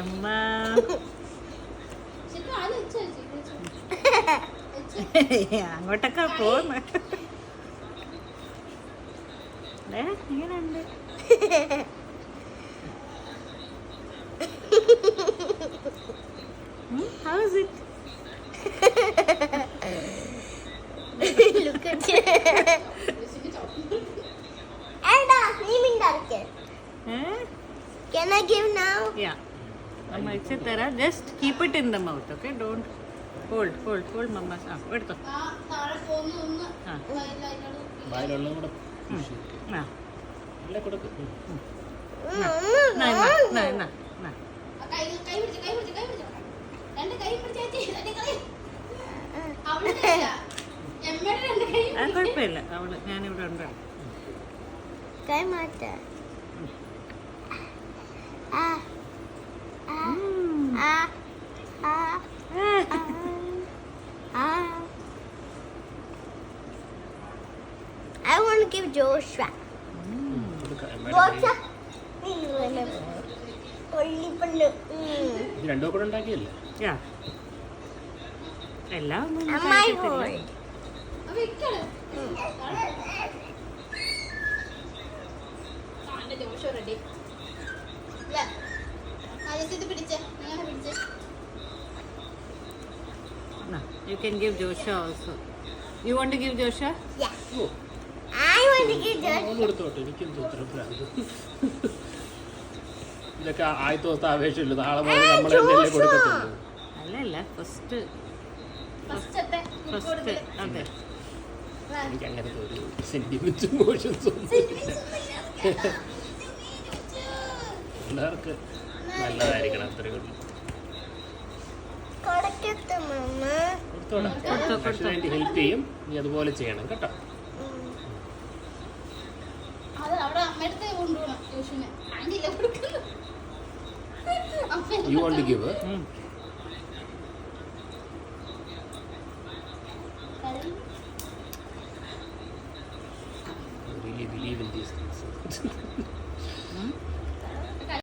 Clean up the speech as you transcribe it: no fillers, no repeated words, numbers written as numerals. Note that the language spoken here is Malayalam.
അമ്മ അങ്ങോട്ടൊക്കെ പോന്ന് ഇങ്ങനെയുണ്ട്. How is it? Look at you. Elda, can I give now? Yeah. Amma ichitara. Just keep it in the mouth, okay? Don't hold mama's arm. Edutho. വായിലെല്ലാം കൂടെ Na. എല്ലാം കൊടുക്ക്. Na. കുഴപ്പമില്ല, അവള് ഞാനിവിടെ ഉണ്ട്. കൈ മാറ്റ. I want to give Joshua. Joshua. ഇത് രണ്ടോ കൂടെ ഉണ്ടാക്കിയല്ലേ? Yeah. എല്ലാം ഒന്നും My കഴിക്കത്തില്ല. hold. No, you can give Joshua also. You want to give Joshua? Yeah. Oh, I want to give Joshua. അവൻ കൊടുത്തോട്ടെ, എനിക്കെന്തോ ഇത്ര ഭ്രാന്ത്. ഇതൊക്കെ ആദ്യത്തെ ദിവസത്തെ ആവേശമില്ല, നാളെ മുതൽ നമ്മളെന്തല്ലേ കൊടുക്കത്തുള്ളൂ. അല്ലല്ല, ഫസ്റ്റ് അതെ. എനിക്ക് അങ്ങനത്തെ ഒരു സെന്റിമെന്റ്സും ഇമോഷൻസും പിള്ളേർക്ക് നല്ലതായിരിക്കണം, അത്രയേ ഉള്ളൂ. കൊടുക്കട്ടെ മമ്മ. കൊടുത്തോടാ, ഭക്ഷണമായിട്ട് ഹെൽപ്പ് ചെയ്യും, നീ അതുപോലെ ചെയ്യണം കേട്ടോ. You want to give her? I really believe in these things.